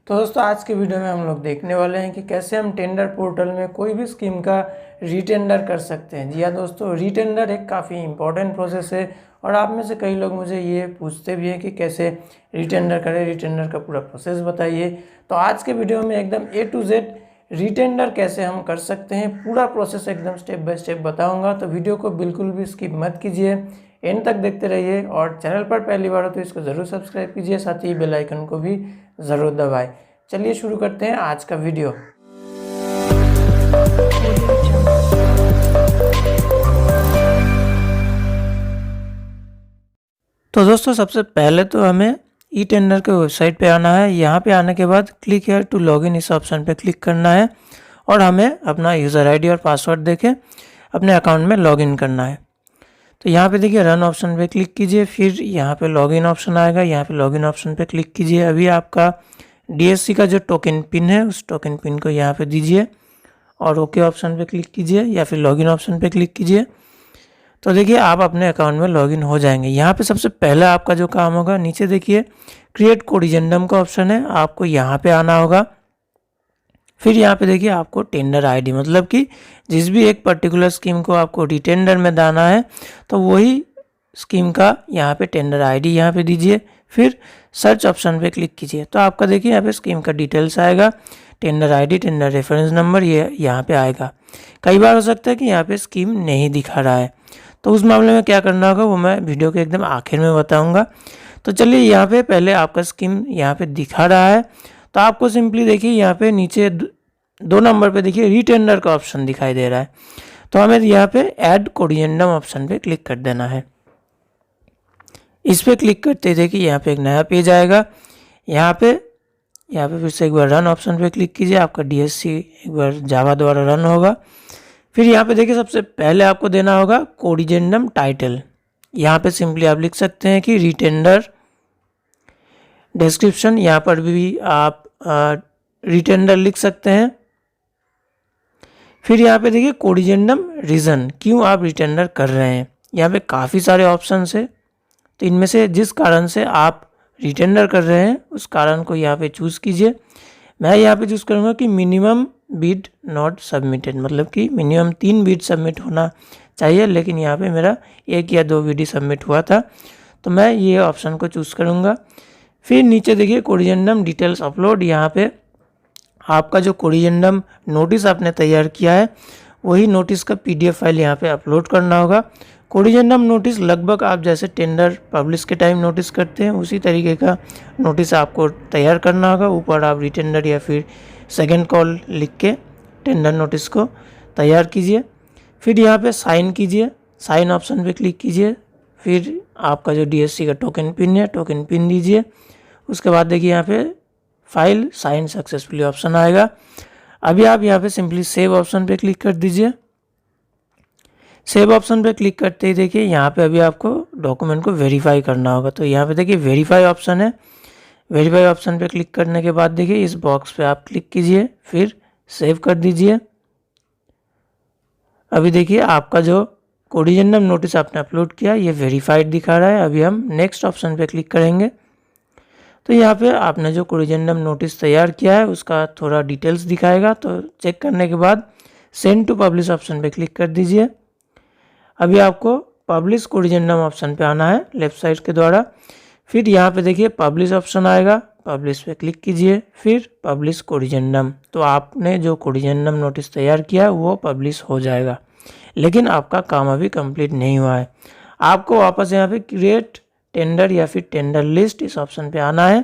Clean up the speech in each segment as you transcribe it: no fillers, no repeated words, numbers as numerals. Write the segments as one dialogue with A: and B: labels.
A: तो दोस्तों आज के वीडियो में हम लोग देखने वाले हैं कि कैसे हम टेंडर पोर्टल में कोई भी स्कीम का रीटेंडर कर सकते हैं। जी हाँ दोस्तों, रीटेंडर एक काफ़ी इंपॉर्टेंट प्रोसेस है और आप में से कई लोग मुझे ये पूछते भी हैं कि कैसे रीटेंडर करें, रीटेंडर का पूरा प्रोसेस बताइए। तो आज के वीडियो में एकदम A to Z रीटेंडर कैसे हम कर सकते हैं, पूरा प्रोसेस एकदम स्टेप बाय स्टेप बताऊँगा। तो वीडियो को बिल्कुल भी स्किप मत कीजिए, एंड तक देखते रहिए और चैनल पर पहली बार हो तो इसको ज़रूर सब्सक्राइब कीजिए, साथ ही बेल आइकन को भी ज़रूर दबाएं। चलिए शुरू करते हैं आज का वीडियो। तो दोस्तों सबसे पहले तो हमें ई टेंडर के वेबसाइट पे आना है। यहाँ पे आने के बाद क्लिक हियर टू लॉगिन इस ऑप्शन पे क्लिक करना है और हमें अपना यूज़र आईडी और पासवर्ड देके अपने अकाउंट में लॉगिन करना है। तो यहाँ पे देखिए रन ऑप्शन पे क्लिक कीजिए, फिर यहाँ पे लॉगिन ऑप्शन आएगा, यहाँ पे लॉगिन ऑप्शन पे क्लिक कीजिए। अभी आपका DSC का जो टोकन पिन है उस टोकन पिन को यहाँ पे दीजिए और ओके ऑप्शन पे क्लिक कीजिए या फिर लॉगिन ऑप्शन पे क्लिक कीजिए। तो देखिए आप अपने अकाउंट में लॉगिन हो जाएंगे। यहाँ पे सबसे पहले आपका जो काम होगा, नीचे देखिए क्रिएट कोडिजेंडम का ऑप्शन है, आपको यहाँ पे आना होगा। फिर यहाँ पे देखिए आपको टेंडर आईडी, मतलब कि जिस भी एक पर्टिकुलर स्कीम को आपको रिटेंडर में दाना है तो वही स्कीम का यहाँ पे टेंडर आईडी यहाँ पे दीजिए। फिर सर्च ऑप्शन पे क्लिक कीजिए तो आपका देखिए यहाँ पे स्कीम का डिटेल्स आएगा, tender ID, tender reference number ये यहाँ पे आएगा। कई बार हो सकता है कि यहाँ पे स्कीम नहीं दिखा रहा है, तो उस मामले में क्या करना होगा वो मैं वीडियो के एकदम आखिर में बताऊँगा। तो चलिए यहाँ पे पहले आपका स्कीम यहाँ पे दिखा रहा है तो आपको सिंपली देखिए यहाँ पे नीचे 2 नंबर पे देखिए रीटेंडर का ऑप्शन दिखाई दे रहा है, तो हमें यहाँ पे ऐड कोडिजेंडम ऑप्शन पे क्लिक कर देना है। इस पे क्लिक करते देखिए यहाँ पे एक नया पेज आएगा। यहाँ पे फिर से एक बार रन ऑप्शन पे क्लिक कीजिए, आपका DSC एक बार जावा द्वारा रन होगा। फिर यहाँ पे देखिए सबसे पहले आपको देना होगा कोडिजेंडम टाइटल। यहाँ पे सिंपली आप लिख सकते हैं कि रीटेंडर डिस्क्रिप्शन, यहाँ पर भी आप रीटेंडर लिख सकते हैं। फिर यहाँ पे देखिए कोडिजेंडम रीज़न, क्यों आप रिटेंडर कर रहे हैं। यहाँ पे काफ़ी सारे ऑप्शंस है, तो इनमें से जिस कारण से आप रिटेंडर कर रहे हैं उस कारण को यहाँ पे चूज़ कीजिए। मैं यहाँ पे चूज़ करूँगा कि मिनिमम बिड नॉट सबमिटेड, मतलब कि मिनिमम 3 बिड सबमिट होना चाहिए, लेकिन यहाँ पे मेरा 1 या 2 बिड ही सबमिट हुआ था, तो मैं ये ऑप्शन को चूज़ करूँगा। फिर नीचे देखिए कोडिजेंडम डिटेल्स अपलोड, यहाँ पे आपका जो कोडिजेंडम नोटिस आपने तैयार किया है वही नोटिस का PDF फाइल यहाँ पे अपलोड करना होगा। कोडिजेंडम नोटिस लगभग आप जैसे टेंडर पब्लिश के टाइम नोटिस करते हैं उसी तरीके का नोटिस आपको तैयार करना होगा। ऊपर आप रिटेंडर या फिर सेकंड कॉल लिख के टेंडर नोटिस को तैयार कीजिए। फिर यहाँ पे साइन कीजिए, साइन ऑप्शन पे क्लिक कीजिए। फिर आपका जो DSC का टोकन पिन है, टोकन पिन दीजिए। उसके बाद देखिए यहाँ पे फाइल साइन सक्सेसफुली ऑप्शन आएगा। अभी आप यहाँ पे सिंपली सेव ऑप्शन पे क्लिक कर दीजिए। सेव ऑप्शन पे क्लिक करते ही देखिए यहाँ पे अभी आपको डॉक्यूमेंट को वेरीफाई करना होगा, तो यहाँ पे देखिए वेरीफाई ऑप्शन है। वेरीफाई ऑप्शन पे क्लिक करने के बाद देखिए इस बॉक्स पे आप क्लिक कीजिए, फिर सेव कर दीजिए। अभी देखिए आपका जो कोडिजेंडम नोटिस आपने अपलोड किया ये वेरीफाइड दिखा रहा है। अभी हम नेक्स्ट ऑप्शन पे क्लिक करेंगे तो यहाँ पे आपने जो कोडिजेंडम नोटिस तैयार किया है उसका थोड़ा डिटेल्स दिखाएगा, तो चेक करने के बाद सेंड टू पब्लिश ऑप्शन पे क्लिक कर दीजिए। अभी आपको पब्लिश कोडिजेंडम ऑप्शन पे आना है लेफ्ट साइड के द्वारा। फिर यहाँ पे देखिए पब्लिश ऑप्शन आएगा, पब्लिश पे क्लिक कीजिए, फिर पब्लिश कोडिजेंडम। तो आपने जो कोडिजेंडम नोटिस तैयार किया है वो पब्लिश हो जाएगा, लेकिन आपका काम अभी कंप्लीट नहीं हुआ है। आपको वापस यहाँ पे क्रिएट टेंडर या फिर टेंडर लिस्ट इस ऑप्शन पे आना है।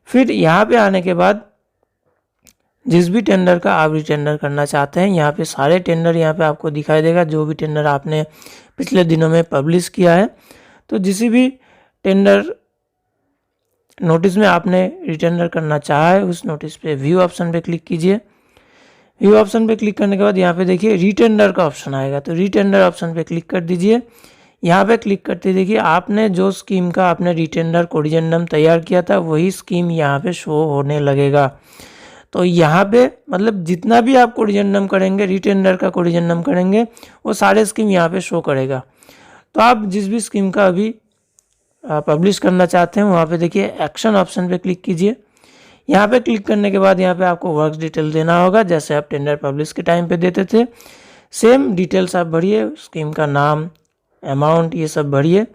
A: फिर यहाँ पे आने के बाद जिस भी टेंडर का आप रिटेंडर करना चाहते हैं यहाँ पे सारे टेंडर यहाँ पे आपको दिखाई देगा, जो भी टेंडर आपने पिछले दिनों में पब्लिश किया है। तो जिस भी टेंडर नोटिस में आपने रिटेंडर करना चाहा है उस नोटिस पे व्यू ऑप्शन पे क्लिक कीजिए। व्यू ऑप्शन पे क्लिक करने के बाद यहाँ पे देखिए रीटेंडर का ऑप्शन आएगा, तो रीटेंडर ऑप्शन पे क्लिक कर दीजिए। यहाँ पे क्लिक करते देखिए आपने जो स्कीम का आपने रिटेंडर कोडिजेंडम तैयार किया था वही स्कीम यहाँ पे शो होने लगेगा। तो यहाँ पे मतलब जितना भी आप कोडिजेंडम करेंगे, रिटेंडर का कोडिजेंडम करेंगे, वो सारे स्कीम यहाँ पे शो करेगा। तो आप जिस भी स्कीम का अभी पब्लिश करना चाहते हैं वहाँ पे देखिए एक्शन ऑप्शन पे क्लिक कीजिए। यहाँ पे क्लिक करने के बाद यहाँ पे आपको वर्क डिटेल देना होगा, जैसे आप टेंडर पब्लिश के टाइम पे देते थे। सेम डिटेल्स आप भरिए, स्कीम का नाम, अमाउंट, ये सब भरिए।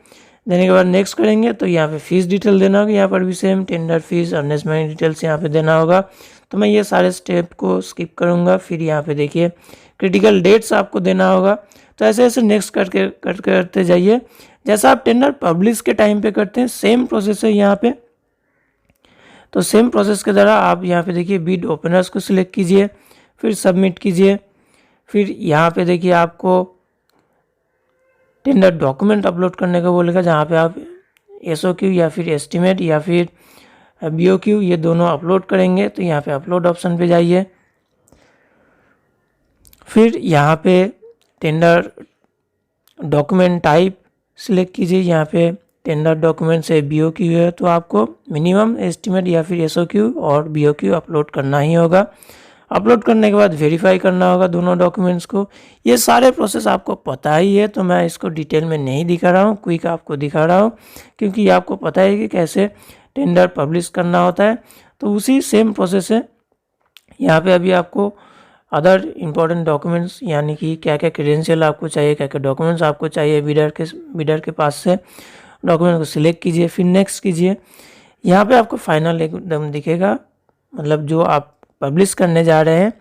A: देने के बाद नेक्स्ट करेंगे तो यहाँ पे फीस डिटेल देना होगा। यहाँ पर भी same tender fees, earnest money details यहाँ पे देना होगा। तो मैं ये सारे स्टेप को स्किप करूँगा। फिर यहाँ पे देखिए क्रिटिकल डेट्स आपको देना होगा। तो ऐसे ऐसे नेक्स्ट करते जाइए, जैसा आप टेंडर पब्लिश के टाइम पे करते हैं सेम प्रोसेस है यहाँ पे। तो सेम प्रोसेस के द्वारा आप यहाँ पे देखिए बिड ओपनर्स को सिलेक्ट कीजिए, फिर सबमिट कीजिए। फिर यहाँ पे देखिए आपको टेंडर डॉक्यूमेंट अपलोड करने का बोलेगा, जहाँ पे आप SOQ या फिर एस्टिमेट या फिर BOQ ये दोनों अपलोड करेंगे। तो यहाँ पे अपलोड ऑप्शन पे जाइए। फिर यहाँ पे टेंडर डॉक्यूमेंट टाइप सिलेक्ट कीजिए। यहाँ पे टेंडर डॉक्यूमेंट से BOQ है तो आपको मिनिमम एस्टिमेट या फिर SOQ और BOQ अपलोड करना ही होगा। अपलोड करने के बाद वेरीफाई करना होगा दोनों डॉक्यूमेंट्स को। ये सारे प्रोसेस आपको पता ही है, तो मैं इसको डिटेल में नहीं दिखा रहा हूँ, क्विक आपको दिखा रहा हूँ, क्योंकि ये आपको पता है कि कैसे टेंडर पब्लिश करना होता है। तो उसी सेम प्रोसेस है। यहाँ पे अभी आपको अदर इम्पोर्टेंट डॉक्यूमेंट्स, यानी कि क्या क्या क्रेडेंशियल आपको चाहिए, क्या क्या डॉक्यूमेंट्स आपको चाहिए बिडर के पास से, डॉक्यूमेंट को सिलेक्ट कीजिए, फिर नेक्स्ट कीजिए। यहाँ पे आपको फाइनल एकदम दिखेगा, मतलब जो आप पब्लिश करने जा रहे हैं,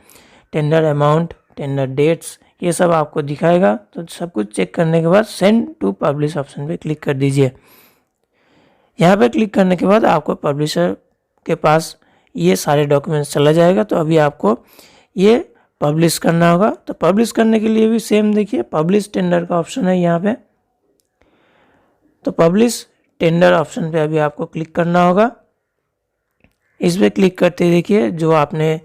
A: टेंडर अमाउंट, टेंडर डेट्स, ये सब आपको दिखाएगा। तो सब कुछ चेक करने के बाद सेंड टू पब्लिश ऑप्शन पे क्लिक कर दीजिए। यहाँ पे क्लिक करने के बाद आपको पब्लिशर के पास ये सारे डॉक्यूमेंट्स चला जाएगा। तो अभी आपको ये पब्लिश करना होगा। तो पब्लिश करने के लिए भी सेम देखिए पब्लिश टेंडर का ऑप्शन है यहाँ पे। तो पब्लिश टेंडर ऑप्शन पे अभी आपको क्लिक करना होगा। इस पर क्लिक करते देखिए जो आपने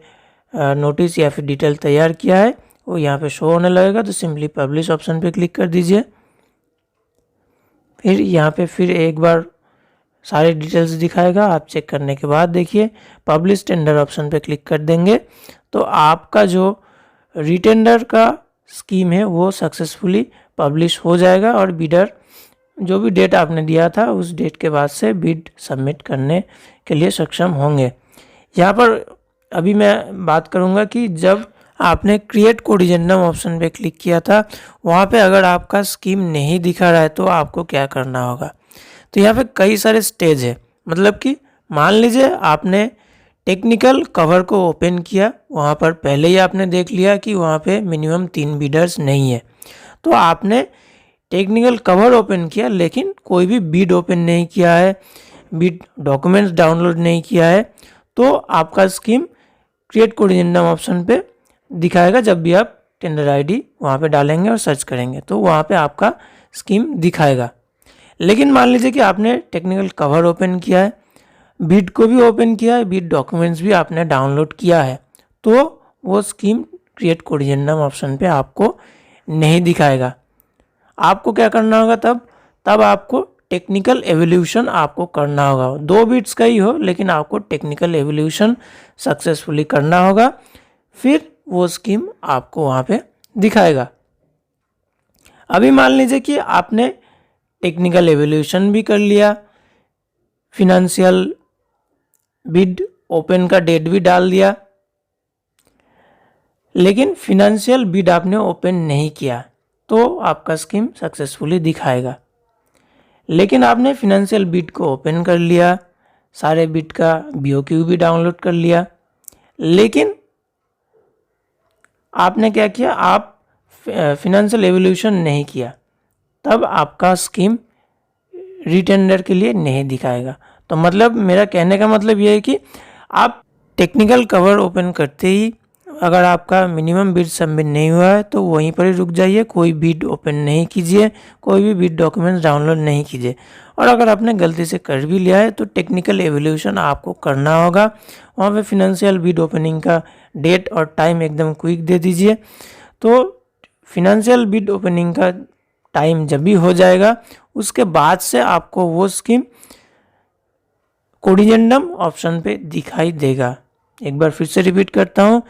A: नोटिस या फिर डिटेल तैयार किया है वो यहाँ पे शो होने लगेगा। तो सिंपली पब्लिश ऑप्शन पे क्लिक कर दीजिए। फिर यहाँ पे फिर एक बार सारे डिटेल्स दिखाएगा। आप चेक करने के बाद देखिए पब्लिश टेंडर ऑप्शन पे क्लिक कर देंगे तो आपका जो रिटेंडर का स्कीम है वो सक्सेसफुली पब्लिश हो जाएगा और बिडर जो भी डेट आपने दिया था उस डेट के बाद से बिड सबमिट करने के लिए सक्षम होंगे। यहाँ पर अभी मैं बात करूँगा कि जब आपने क्रिएट कोडिजेंडम ऑप्शन पे क्लिक किया था वहाँ पे अगर आपका स्कीम नहीं दिखा रहा है तो आपको क्या करना होगा। तो यहाँ पे कई सारे स्टेज है, मतलब कि मान लीजिए आपने टेक्निकल कवर को ओपन किया, वहाँ पर पहले ही आपने देख लिया कि वहाँ पे मिनिमम 3 बिडर्स नहीं है। तो आपने टेक्निकल कवर ओपन किया लेकिन कोई भी बिड ओपन नहीं किया है, बिड डॉक्यूमेंट्स डाउनलोड नहीं किया है, तो आपका स्कीम क्रिएट कोडिजेंडम ऑप्शन पे दिखाएगा। जब भी आप टेंडर आईडी वहाँ पे डालेंगे और सर्च करेंगे तो वहाँ पे आपका स्कीम दिखाएगा। लेकिन मान लीजिए कि आपने टेक्निकल कवर ओपन किया है, बिड को भी ओपन किया है, बिड डॉक्यूमेंट्स भी आपने डाउनलोड किया है, तो वो स्कीम क्रिएट कोडिजेंडम ऑप्शन पे आपको नहीं दिखाएगा। आपको क्या करना होगा तब आपको टेक्निकल एवोल्यूशन आपको करना होगा। 2 बिट्स का ही हो लेकिन आपको टेक्निकल एवोल्यूशन सक्सेसफुली करना होगा, फिर वो स्कीम आपको वहाँ पे दिखाएगा। अभी मान लीजिए कि आपने टेक्निकल एवोल्यूशन भी कर लिया, फिनेंशियल बिड ओपन का डेट भी डाल दिया, लेकिन फिनेंशियल बिड आपने ओपन नहीं किया तो आपका स्कीम सक्सेसफुली दिखाएगा। लेकिन आपने फिनेंशियल बिड को ओपन कर लिया, सारे बिड का BOQ भी डाउनलोड कर लिया, लेकिन आपने क्या किया, आप फिनेंशियल एवोल्यूशन नहीं किया, तब आपका स्कीम रिटेंडर के लिए नहीं दिखाएगा। तो मतलब मेरा कहने का मतलब ये है कि आप टेक्निकल कवर ओपन करते ही अगर आपका मिनिमम बिड सबमिट नहीं हुआ है तो वहीं पर ही रुक जाइए, कोई बिड ओपन नहीं कीजिए, कोई भी बिड डॉक्यूमेंट्स डाउनलोड नहीं कीजिए। और अगर आपने गलती से कर भी लिया है तो टेक्निकल एवोल्यूशन आपको करना होगा। वहाँ पे फिनेंशियल बिड ओपनिंग का डेट और टाइम एकदम क्विक दे दीजिए। तो फिनेंशियल बिड ओपनिंग का टाइम जब भी हो जाएगा उसके बाद से आपको वो स्कीम कोडिजेंडम ऑप्शन पे दिखाई देगा। एक बार फिर से रिपीट करता हूँ,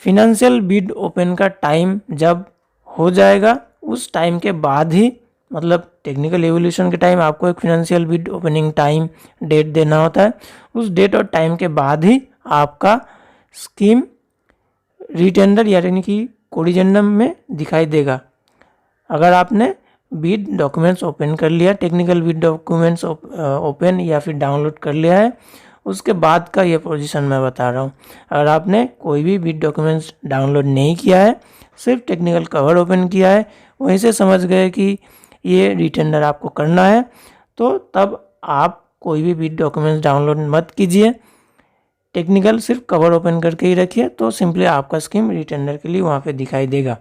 A: फिनेंशियल बिड ओपन का टाइम जब हो जाएगा उस टाइम के बाद ही, मतलब टेक्निकल एवोल्यूशन के टाइम आपको एक financial bid opening time date देना होता है। उस डेट और टाइम के बाद ही आपका स्कीम रीटेंडर यानी कि कोरिजेंडम में दिखाई देगा। अगर आपने बिड डॉक्यूमेंट्स ओपन कर लिया, टेक्निकल बिड डॉक्यूमेंट्स ओपन या फिर डाउनलोड कर लिया है, उसके बाद का ये पोजीशन मैं बता रहा हूँ। अगर आपने कोई भी बिड डॉक्यूमेंट्स डाउनलोड नहीं किया है, सिर्फ टेक्निकल कवर ओपन किया है, वहीं से समझ गए कि ये रीटेंडर आपको करना है, तो तब आप कोई भी बिड डॉक्यूमेंट्स डाउनलोड मत कीजिए, टेक्निकल सिर्फ कवर ओपन करके ही रखिए, तो सिंपली आपका स्कीम रीटेंडर के लिए वहाँ पे दिखाई देगा,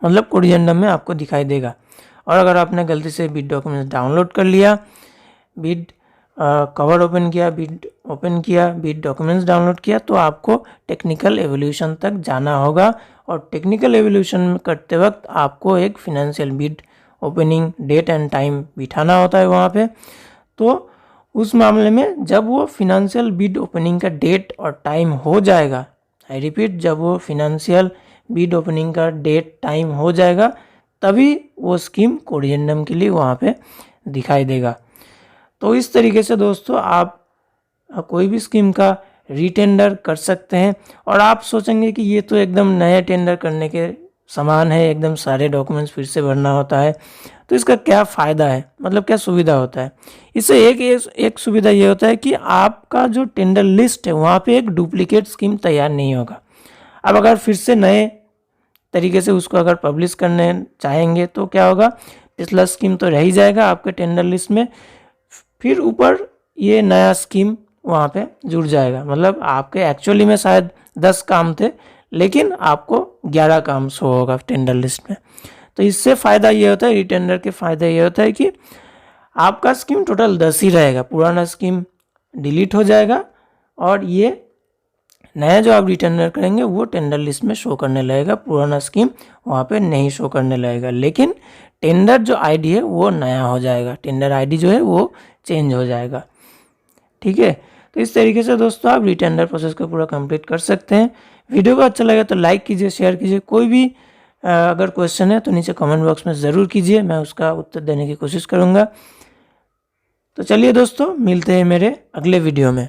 A: मतलब कोरिजेंडम में आपको दिखाई देगा। और अगर आपने गलती से बिड डॉक्यूमेंट्स डाउनलोड कर लिया, बिड कवर ओपन किया, बिड ओपन किया, बिड डॉक्यूमेंट्स डाउनलोड किया, तो आपको टेक्निकल एवोल्यूशन तक जाना होगा। और टेक्निकल एवोल्यूशन करते वक्त आपको एक financial bid opening date and time बिठाना होता है वहाँ पे। तो उस मामले में जब वो फिनेंशियल बिड ओपनिंग का डेट और टाइम हो जाएगा, आई रिपीट, जब वो फिनेंशियल बिड ओपनिंग का डेट टाइम हो जाएगा, तभी वो स्कीम कोरिजेंडम के लिए वहाँ पे दिखाई देगा। तो इस तरीके से दोस्तों आप कोई भी स्कीम का रीटेंडर कर सकते हैं। और आप सोचेंगे कि ये तो एकदम नया टेंडर करने के समान है, एकदम सारे डॉक्यूमेंट्स फिर से भरना होता है, तो इसका क्या फ़ायदा है, मतलब क्या सुविधा होता है? इससे एक सुविधा ये होता है कि आपका जो टेंडर लिस्ट है वहाँ पे एक डुप्लीकेट स्कीम तैयार नहीं होगा। अब अगर फिर से नए तरीके से उसको अगर पब्लिश करने चाहेंगे तो क्या होगा, पिछला स्कीम तो रह ही जाएगा आपके टेंडर लिस्ट में, फिर ऊपर ये नया स्कीम वहाँ पे जुड़ जाएगा। मतलब आपके एक्चुअली में शायद 10 काम थे, लेकिन आपको 11 काम शो होगा टेंडर लिस्ट में। तो इससे फ़ायदा ये होता है, रीटेंडर के फ़ायदा ये होता है कि आपका स्कीम टोटल 10 ही रहेगा, पुराना स्कीम डिलीट हो जाएगा और ये नया जो आप रिटेंडर करेंगे वो टेंडर लिस्ट में शो करने लगेगा, पुराना स्कीम वहाँ पे नहीं शो करने लगेगा। लेकिन टेंडर जो आईडी है वो नया हो जाएगा, टेंडर आईडी जो है वो चेंज हो जाएगा। ठीक है, तो इस तरीके से दोस्तों आप रिटेंडर प्रोसेस को पूरा कंप्लीट कर सकते हैं। वीडियो को अच्छा लगे तो लाइक कीजिए, शेयर कीजिए। कोई भी अगर क्वेश्चन है तो नीचे कमेंट बॉक्स में ज़रूर कीजिए, मैं उसका उत्तर देने की कोशिश करूँगा। तो चलिए दोस्तों, मिलते हैं मेरे अगले वीडियो में।